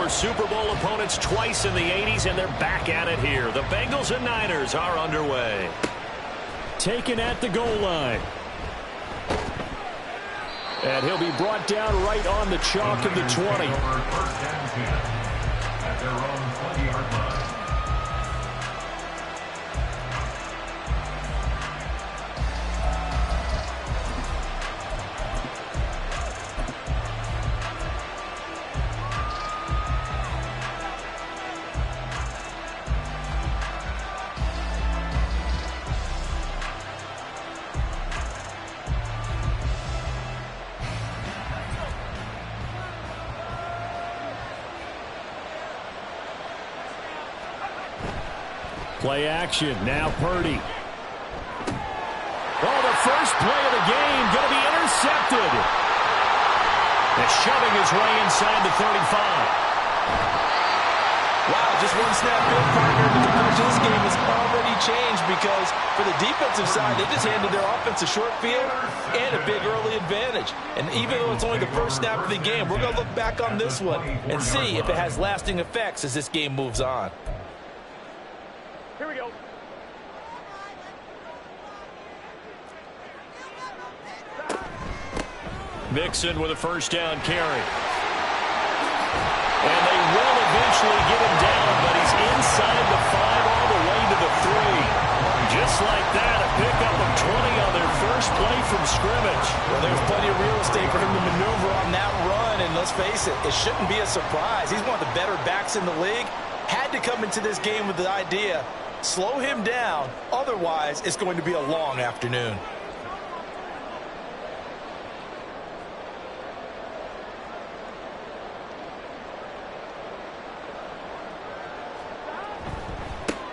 were Super Bowl opponents twice in the 80s, and they're back at it here. The Bengals and Niners are underway. Taken at the goal line. And he'll be brought down right on the chalk of the 20. First and 10 at their own 20-yard line. Play action. Now Purdy. Oh, the first play of the game going to be intercepted. And shoving his way inside the 35. Wow, just one snap in, partner. The complexion of this game has already changed because for the defensive side, they just handed their offense a short field and a big early advantage. And even though it's only the first snap of the game, we're going to look back on this one and see if it has lasting effects as this game moves on. Here we go. Mixon with a first down carry. And they will eventually get him down, but he's inside the 5 all the way to the 3. Just like that, a pickup of 20 on their first play from scrimmage. Well, there's plenty of real estate for him to maneuver on that run, and let's face it, it shouldn't be a surprise. He's one of the better backs in the league. Had to come into this game with the idea, slow him down, otherwise it's going to be a long afternoon.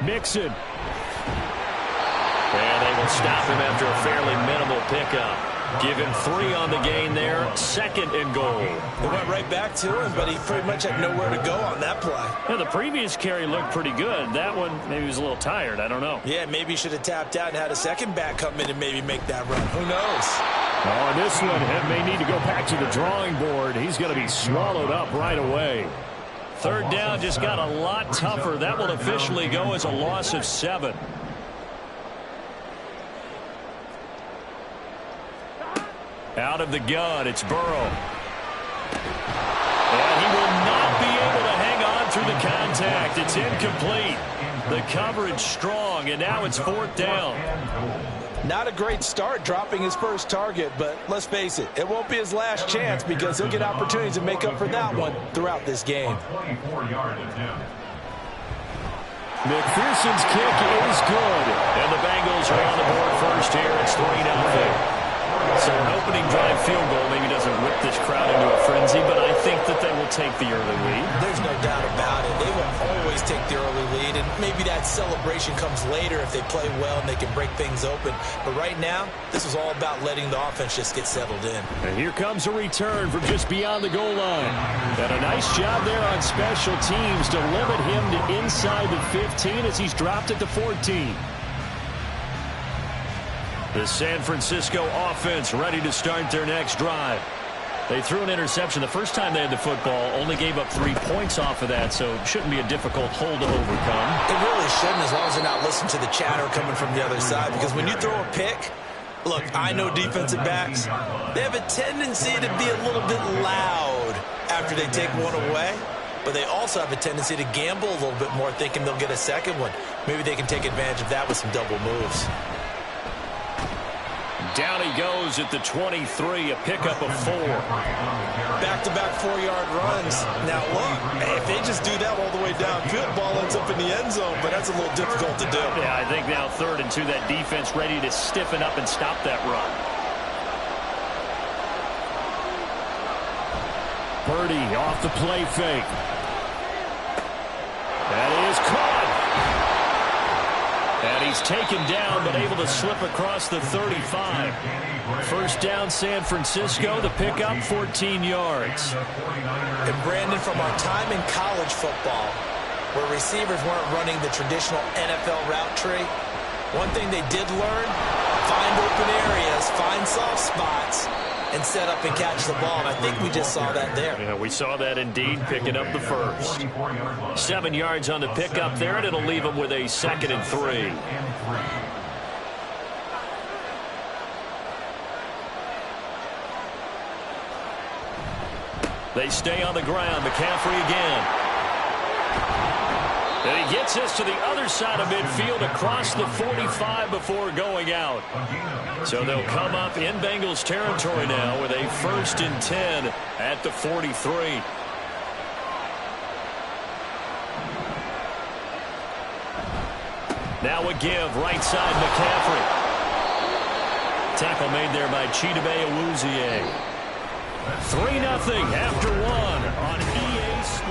Mixon. And they will stop him after a fairly minimal pickup. Give him 3 on the gain there. 2nd and goal. They went right back to him, but he pretty much had nowhere to go on that play. Yeah, the previous carry looked pretty good. That one, maybe he was a little tired. I don't know. Yeah, maybe he should have tapped out and had a second back come in and maybe make that run. Who knows? Oh, and this one may need to go back to the drawing board. He's going to be swallowed up right away. 3rd down just got a lot tougher. That will officially go as a loss of 7. Out of the gun, it's Burrow. And he will not be able to hang on through the contact. It's incomplete. The coverage strong, and now it's 4th down. Not a great start dropping his first target, but let's face it, it won't be his last chance because he'll get opportunities to make up for that one throughout this game. 24-yard attempt. McPherson's kick is good. And the Bengals are on the board first here. It's 3-0. So an opening drive field goal maybe doesn't whip this crowd into a frenzy, but I think that they will take the early lead. There's no doubt about it. They will always take the early lead, and maybe that celebration comes later if they play well and they can break things open. But right now, this is all about letting the offense just get settled in. And here comes a return from just beyond the goal line. And a nice job there on special teams to limit him to inside the 15 as he's dropped at the 14. The San Francisco offense ready to start their next drive. They threw an interception the first time they had the football, only gave up 3 points off of that, so it shouldn't be a difficult hole to overcome. It really shouldn't, as long as they're not listening to the chatter coming from the other side, because when you throw a pick, look, I know defensive backs, they have a tendency to be a little bit loud after they take one away, but they also have a tendency to gamble a little bit more, thinking they'll get a second one. Maybe they can take advantage of that with some double moves. Down he goes at the 23, a pickup of 4. Back-to-back 4-yard runs. Now, look, if they just do that all the way downfield, ball ends up in the end zone, but that's a little difficult to do. Yeah, I think now 3rd and 2, that defense ready to stiffen up and stop that run. Purdy off the play fake. That is caught. And he's taken down, but able to slip across the 35. First down, San Francisco. The pickup, 14 yards. And Brandon, from our time in college football, where receivers weren't running the traditional NFL route tree, one thing they did learn, find open areas, find soft spots, and set up and catch the ball. And I think we just saw that there. Yeah, we saw that indeed, picking up the first. 7 yards on the pickup there, and it'll leave them with a 2nd and 3. They stay on the ground. McCaffrey again. And he gets us to the other side of midfield across the 45 before going out. So they'll come up in Bengals territory now with a 1st and 10 at the 43. Now a give, right side, McCaffrey. Tackle made there by Chidobe Awuzie. 3-0 after 1 on EA Sports.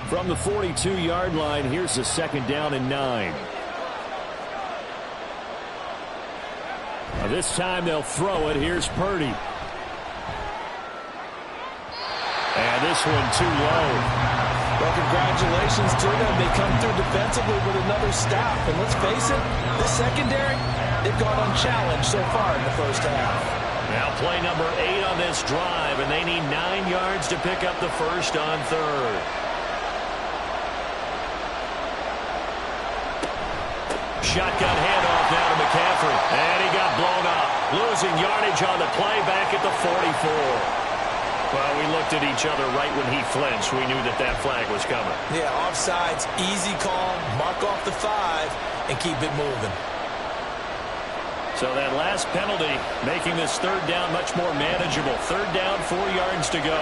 From the 42-yard line, here's a 2nd down and 9. Now this time they'll throw it. Here's Purdy. And this one too low. Well, congratulations to them. They come through defensively with another stop. And let's face it, this secondary, they've gone unchallenged so far in the first half. Now play number 8 on this drive, and they need 9 yards to pick up the first on 3rd. Shotgun handoff now to McCaffrey. And he got blown up. Losing yardage on the play back at the 44. Well, we looked at each other right when he flinched. We knew that that flag was coming. Yeah, offsides, easy call, mark off the 5, and keep it moving. So that last penalty making this 3rd down much more manageable. 3rd down, 4 yards to go.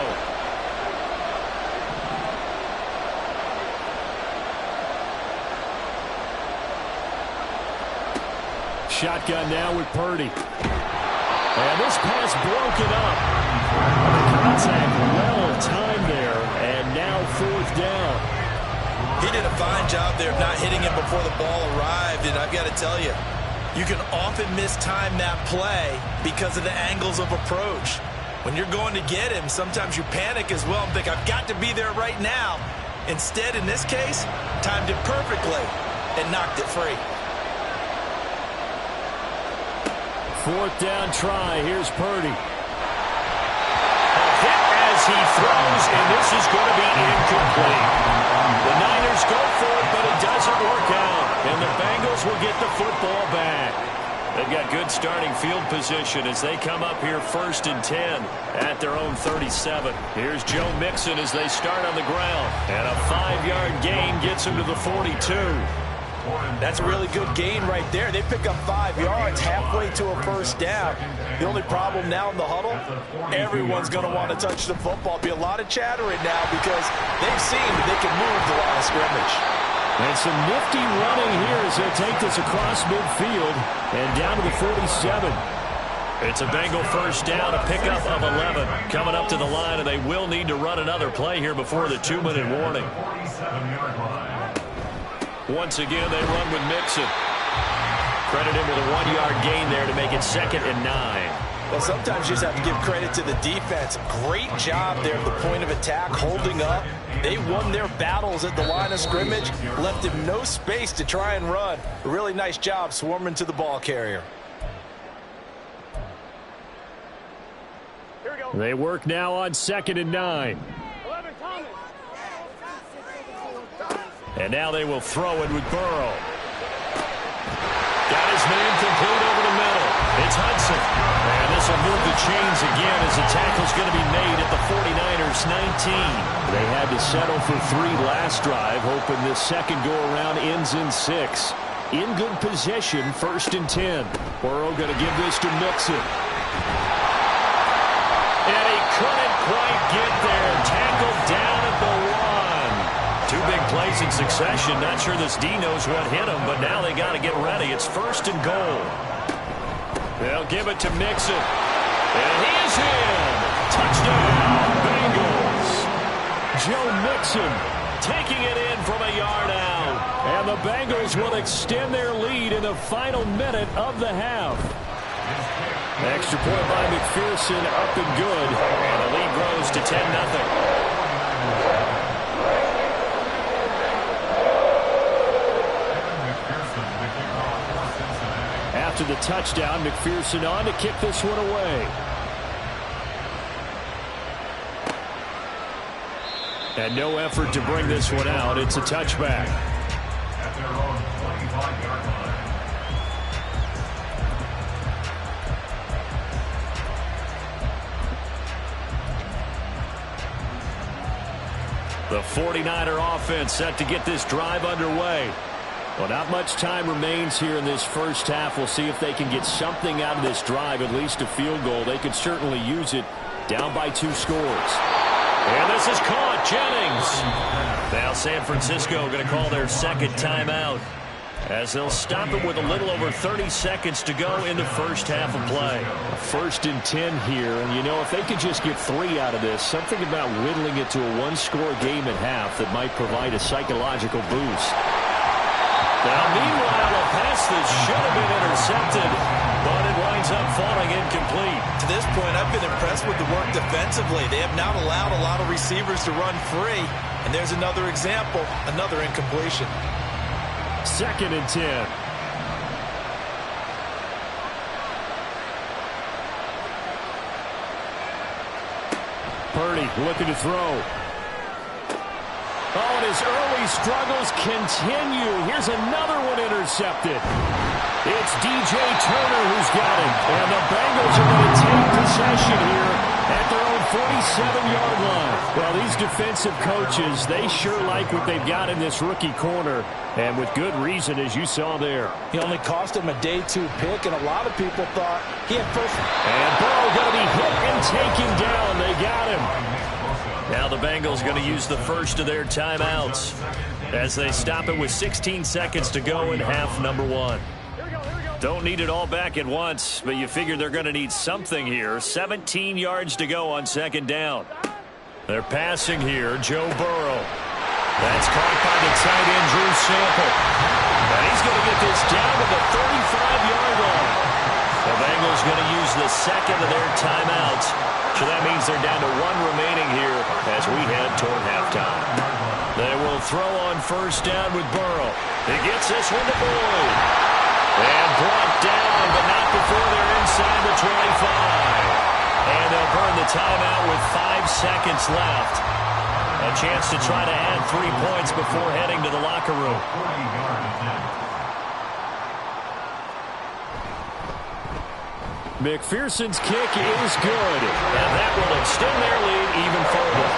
Shotgun now with Purdy. And this pass broken up. The contact well timed there, and now 4th down. He did a fine job there of not hitting him before the ball arrived, and I've got to tell you, you can often mistime that play because of the angles of approach. When you're going to get him, sometimes you panic as well and think, I've got to be there right now. Instead, in this case, timed it perfectly and knocked it free. 4th down try. Here's Purdy. A hit as he throws, and this is going to be incomplete. The Niners go for it, but it doesn't work out. And the Bengals will get the football back. They've got good starting field position as they come up here 1st and 10 at their own 37. Here's Joe Mixon as they start on the ground. And a 5-yard gain gets him to the 42. That's a really good gain right there. They pick up 5 yards halfway to a 1st down. The only problem now in the huddle, everyone's going to want to touch the football. Be a lot of chattering now because they've seen that they can move the line of scrimmage. And some nifty running here as they take this across midfield and down to the 47. It's a Bengal 1st down, a pickup of 11. Coming up to the line, and they will need to run another play here before the 2-minute warning. Once again, they run with Mixon. Credit him with a 1-yard gain there to make it 2nd and 9. Well, sometimes you just have to give credit to the defense. Great job there at the point of attack, holding up. They won their battles at the line of scrimmage, left him no space to try and run. A really nice job swarming to the ball carrier. Here we go. They work now on 2nd and 9. 11, Thomas. And now they will throw it with Burrow. Got his man complete over the middle. It's Hudson. And this will move the chains again as the tackle's going to be made at the 49ers 19. They had to settle for 3 last drive, hoping this second go-around ends in 6. In good position, 1st and 10. Burrow going to give this to Mixon. And he couldn't quite get there. Tackled down at the 1. 2 big plays in succession. Not sure this D knows what hit him, but now they got to get ready. It's 1st and goal. They'll give it to Mixon. And he's in. Touchdown, Bengals. Joe Mixon taking it in from a yard out. And the Bengals will extend their lead in the final minute of the half. Extra point by McPherson, up and good. And the lead grows to 10-0. After the touchdown, McPherson on to kick this one away. And no effort to bring this one out. It's a touchback. At their own 25-yard line. The 49er offense set to get this drive underway. Well, not much time remains here in this first half. We'll see if they can get something out of this drive, at least a field goal. They could certainly use it, down by 2 scores. And this is caught. Jennings. Now San Francisco going to call their second timeout, as they'll stop it with a little over 30 seconds to go in the first half of play. 1st and 10 here, and you know, if they could just get 3 out of this, something about whittling it to a 1-score game at half that might provide a psychological boost. Now, meanwhile, a pass that should have been intercepted, but it winds up falling incomplete. To this point, I've been impressed with the work defensively. They have not allowed a lot of receivers to run free. And there's another example, another incompletion. 2nd and 10. Purdy looking to throw. Oh, and his early struggles continue. Here's another one intercepted. It's DJ Turner who's got it. And the Bengals are going to take possession here at their own 47-yard line. Well, these defensive coaches, they sure like what they've got in this rookie corner. And with good reason, as you saw there. He only cost him a day 2 pick, and a lot of people thought he had first. And Burrow going to be hit and taken down. They got him. Now the Bengals going to use the first of their timeouts as they stop it with 16 seconds to go in half number 1. Don't need it all back at once, but you figure they're going to need something here. 17 yards to go on 2nd down. They're passing here. Joe Burrow. That's caught by the tight end, Drew Sample. And he's going to get this down to the 35-yard line. The Bengals going to use the second of their timeouts. So that means they're down to 1 remaining here as we head toward halftime. They will throw on 1st down with Burrow. He gets this one to Boyd. And brought down, but not before they're inside the 25. And they'll burn the timeout with 5 seconds left. A chance to try to add 3 points before heading to the locker room. McPherson's kick is good. And that will extend their lead even further.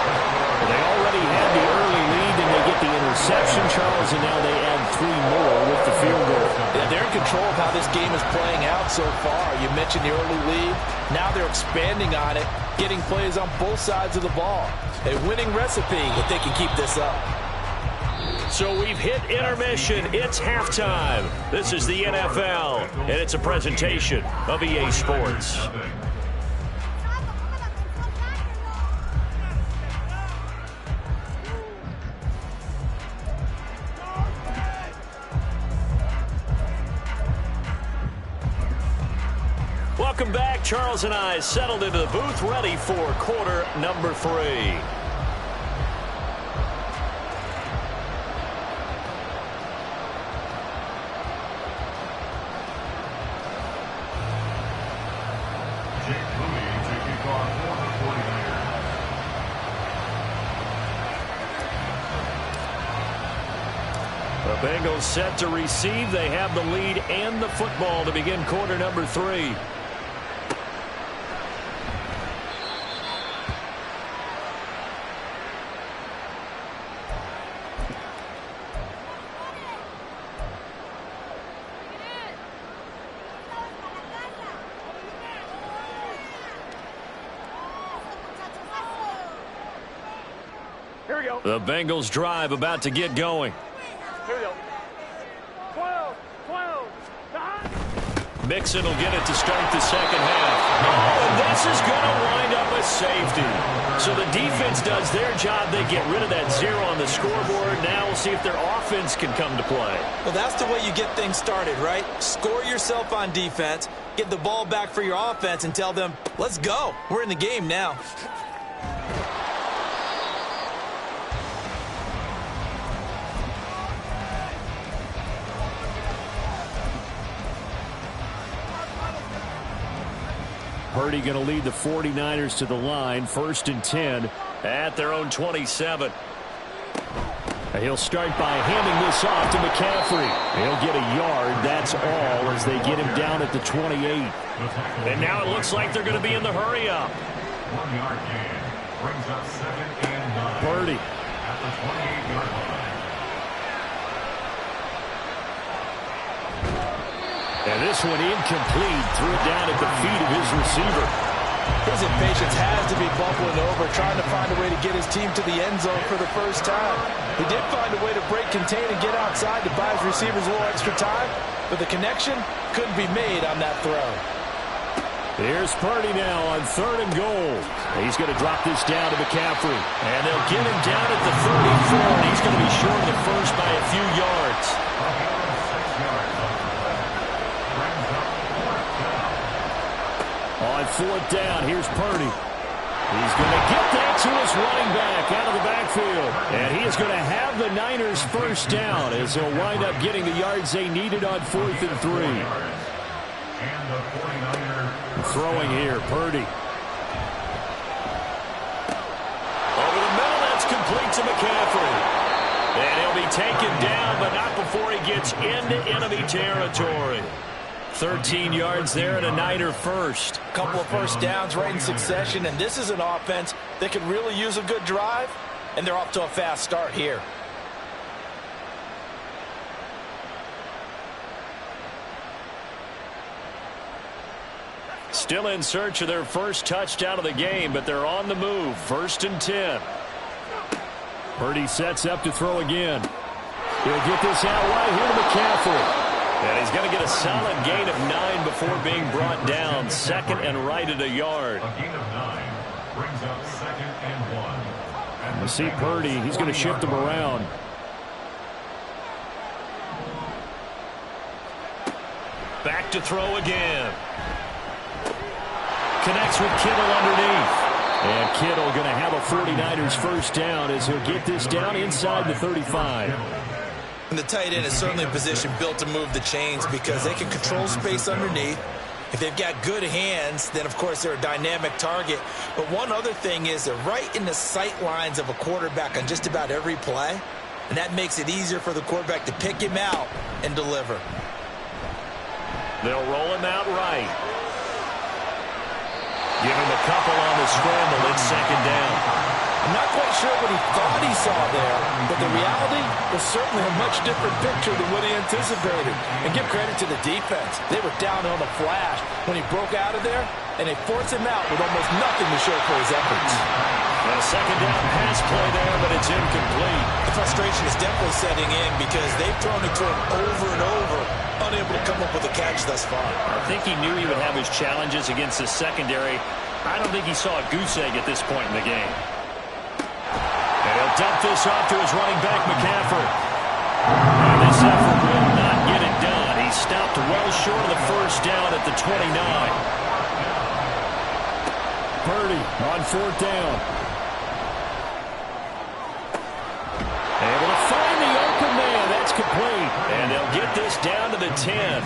They already had the early lead, and they get the interception, Charles, and now they add 3 more with the field goal. Yeah, they're in control of how this game is playing out so far. You mentioned the early lead. Now they're expanding on it, getting plays on both sides of the ball. A winning recipe if they can keep this up. So we've hit intermission. It's halftime. This is the NFL, and it's a presentation of EA Sports. Welcome back. Charles and I settled into the booth, ready for quarter number 3. The Bengals set to receive. They have the lead and the football to begin quarter number 3. Here we go. The Bengals drive about to get going. Here we go. 12, 12. Mixon will get it to start the second half. Oh, and this is going to wind up a safety. So the defense does their job. They get rid of that 0 on the scoreboard. Now we'll see if their offense can come to play. Well, that's the way you get things started, right? Score yourself on defense, get the ball back for your offense, and tell them, let's go. We're in the game now. Purdy going to lead the 49ers to the line. 1st and 10 at their own 27. He'll start by handing this off to McCaffrey. He'll get a yard. That's all as they get him down at the 28. And now it looks like they're going to be in the hurry-up. 1-yard gain brings up 2nd and 9. Purdy. At the 28-yard line. And this one incomplete. Threw it down at the feet of his receiver. His impatience has to be bubbling over, trying to find a way to get his team to the end zone for the first time. He did find a way to break, contain, and get outside to buy his receivers a little extra time, but the connection couldn't be made on that throw. Here's Purdy now on 3rd and goal. He's going to drop this down to McCaffrey. And they'll get him down at the 34, and he's going to be short of the first by a few yards. On 4th down, here's Purdy. He's going to get that to his running back out of the backfield. And he is going to have the Niners first down as he'll wind up getting the yards they needed on 4th and 3. And the 49ers throwing here, Purdy. Over the middle, that's complete to McCaffrey. And he'll be taken down, but not before he gets into enemy territory. 13 yards there and a Niner first. A couple of first downs right in succession, and this is an offense that could really use a good drive, and they're off to a fast start here. Still in search of their first touchdown of the game, but they're on the move. 1st and 10. Purdy sets up to throw again. He'll get this out right here to McCaffrey. And he's going to get a solid gain of 9 before being brought down. 2nd and right at a yard. A gain of 9 brings up 2nd and 1. You see Purdy, he's going to shift him around. Back to throw again. Connects with Kittle underneath. And Kittle going to have a 49ers first down as he'll get this down inside the 35. And the tight end is certainly a position built to move the chains because they can control space underneath. If they've got good hands, then, of course, they're a dynamic target. But one other thing is they're right in the sight lines of a quarterback on just about every play. And that makes it easier for the quarterback to pick him out and deliver. They'll roll him out right. Give him a couple on the scramble. It's 2nd down. I'm not quite sure what he thought he saw there, but the reality was certainly a much different picture than what he anticipated. And give credit to the defense. They were down on the flash when he broke out of there, and they forced him out with almost nothing to show for his efforts. And a 2nd down pass play there, but it's incomplete. The frustration is definitely setting in because they've thrown it to him over and over, unable to come up with a catch thus far. I think he knew he would have his challenges against the secondary. I don't think he saw a goose egg at this point in the game. And he'll dump this off to his running back, McCaffrey. And this effort will not get it done. He stopped well short of the first down at the 29. Purdy on 4th down. Able to find the open man. That's complete. And they'll get this down to the 10.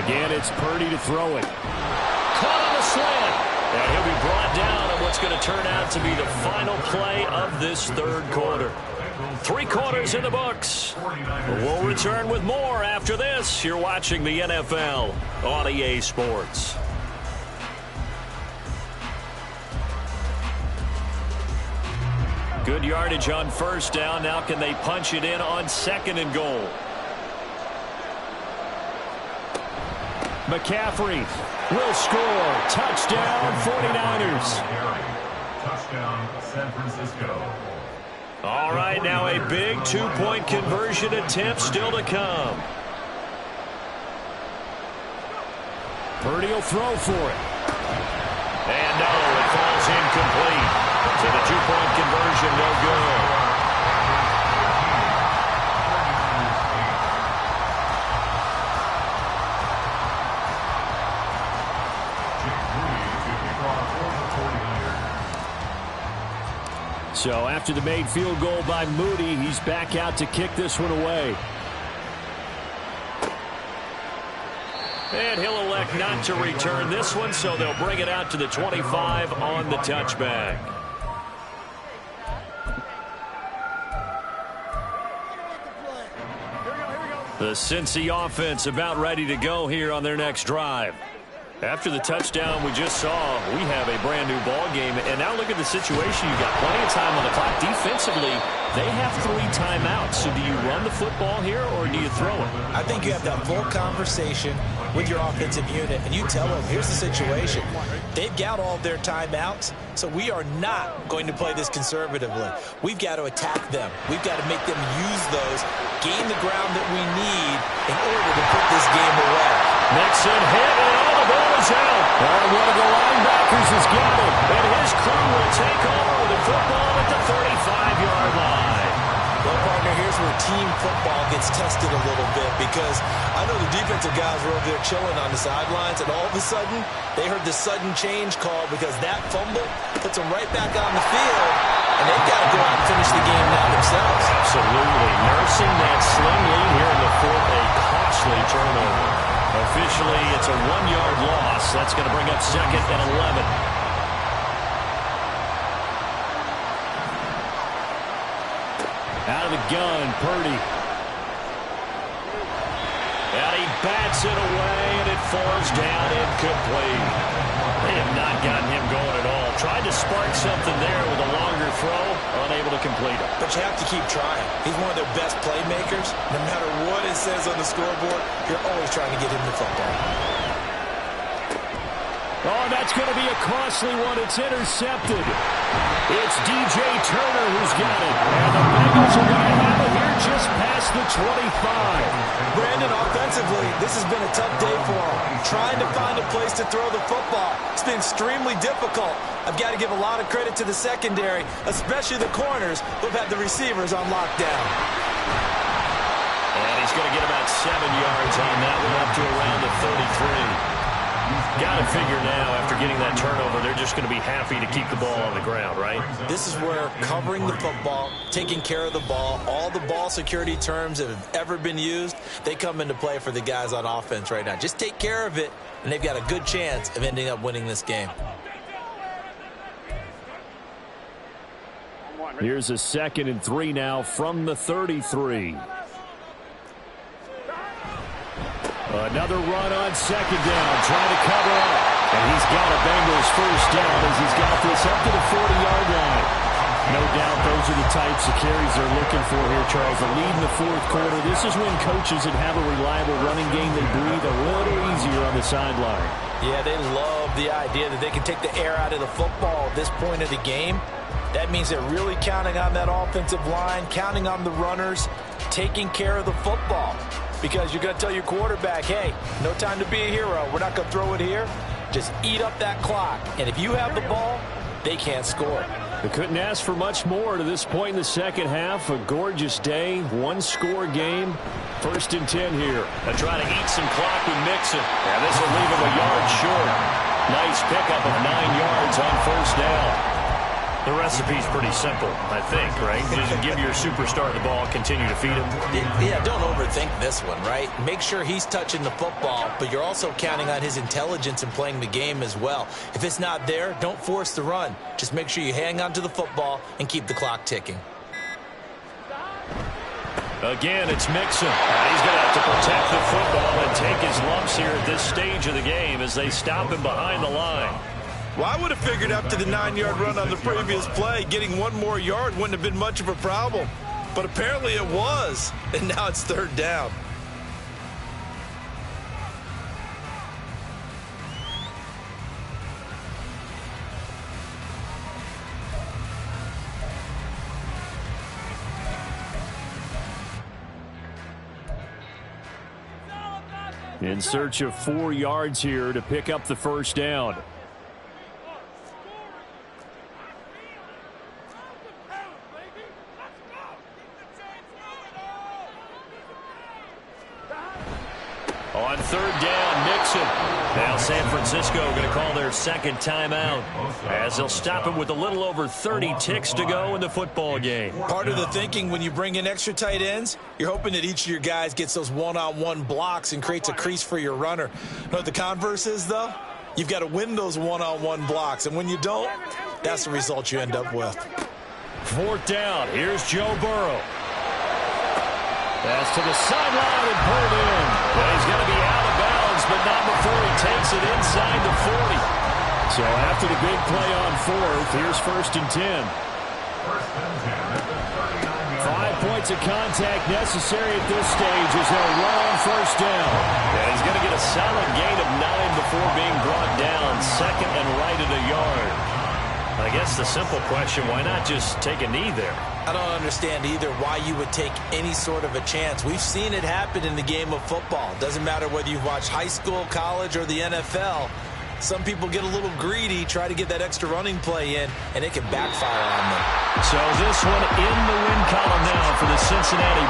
Again, it's Purdy to throw it. Caught on the slant. And he'll be brought down on what's going to turn out to be the final play of this 3rd quarter. 3 quarters in the books. We'll return with more after this. You're watching the NFL on EA Sports. Good yardage on 1st down. Now can they punch it in on 2nd and goal? McCaffrey will score. Touchdown, 49ers. Touchdown, San Francisco. All right, now a big 2-point conversion attempt still to come. Purdy will throw for it. And no, it falls incomplete. So the two-point conversion, no good. So after the made field goal by Moody, he's back out to kick this one away. And he'll elect not to return this one, so they'll bring it out to the 25 on the touchback. The Cincy offense about ready to go here on their next drive. After the touchdown we just saw, we have a brand-new ball game. And now look at the situation. You've got plenty of time on the clock. Defensively, they have 3 timeouts. So do you run the football here or do you throw it? I think you have that full conversation with your offensive unit, and you tell them, here's the situation. They've got all of their timeouts, so we are not going to play this conservatively. We've got to attack them. We've got to make them use those, gain the ground that we need in order to put this game away. Mixon hit, and all the ball is out. And one of the linebackers has got it. And his crew will take over with the football at the 35-yard line. Well, partner, here's where team football gets tested a little bit, because I know the defensive guys were over there chilling on the sidelines, and all of a sudden, they heard the sudden change call because that fumble puts them right back on the field, and they've got to go out and finish the game now themselves. Absolutely. Nursing that slim lead here in the fourth, a costly turnover. Officially, it's a 1-yard loss. That's going to bring up 2nd and 11. Out of the gun, Purdy. And he bats it away, and it falls down incomplete. They have not gotten him going at all. Tried to spark something there with a longer throw, unable to complete it. But you have to keep trying. He's one of their best playmakers. No matter what it says on the scoreboard, you're always trying to get him the football. Oh, that's going to be a costly one. It's intercepted. It's DJ Turner who's got it. And the Bengals are going to have it here just past the 25. Brandon, offensively, this has been a tough day for him. Trying to find a place to throw the football. It's been extremely difficult. I've got to give a lot of credit to the secondary, especially the corners who've had the receivers on lockdown. And he's going to get about 7 yards on that one, up to around the 33. Got to figure now, after getting that turnover, they're just going to be happy to keep the ball on the ground, right? This is where covering the football, taking care of the ball, all the ball security terms that have ever been used, they come into play for the guys on offense right now. Just take care of it, and they've got a good chance of ending up winning this game. Here's a 2nd and 3 now from the 33. Another run on 2nd down, trying to cover up. And he's got a Bengals first down as he's got this up to the 40-yard line. No doubt those are the types of carries they're looking for here, Charles. The lead in the 4th quarter. This is when coaches that have a reliable running game, they breathe a little easier on the sideline. Yeah, they love the idea that they can take the air out of the football at this point of the game. That means they're really counting on that offensive line, counting on the runners, taking care of the football. Because you're going to tell your quarterback, hey, no time to be a hero. We're not going to throw it here. Just eat up that clock. And if you have the ball, they can't score. They couldn't ask for much more to this point in the second half. A gorgeous day, one-score game. 1st and 10 here. They're trying to eat some clock with Mixon. And this will leave him a yard short. Nice pickup of 9 yards on 1st down. The recipe's pretty simple, I think, right? Just give your superstar the ball, continue to feed him. Yeah, don't overthink this one, right? Make sure he's touching the football, but you're also counting on his intelligence in playing the game as well. If it's not there, don't force the run. Just make sure you hang on to the football and keep the clock ticking. Again, it's Mixon. He's going to have to protect the football and take his lumps here at this stage of the game as they stop him behind the line. Well, I would have figured after the 9-yard run on the previous play, getting 1 more yard wouldn't have been much of a problem. But apparently it was, and now it's 3rd down. In search of 4 yards here to pick up the first down. On third down, Mixon. Now San Francisco going to call their second timeout as they'll stop it with a little over 30 ticks to go in the football game. Part of the thinking when you bring in extra tight ends, you're hoping that each of your guys gets those one-on-one blocks and creates a crease for your runner. You know what the converse is, though? You've got to win those one-on-one blocks, and when you don't, that's the result you end up with. Fourth down. Here's Joe Burrow. Pass to the sideline and pulled in. Well, he's going to be out of bounds, but not before he takes it inside the 40. So after the big play on fourth, here's 1st and 10. 5 points of contact necessary at this stage as they'll run on first down. Yeah, he's going to get a solid gain of 9 before being brought down. Second and right at a yard. I guess the simple question, why not just take a knee there? I don't understand either why you would take any sort of a chance. We've seen it happen in the game of football. Doesn't matter whether you've watched high school, college, or the NFL. Some people get a little greedy, try to get that extra running play in, and it can backfire on them. So this one in the win column now for the Cincinnati Bengals.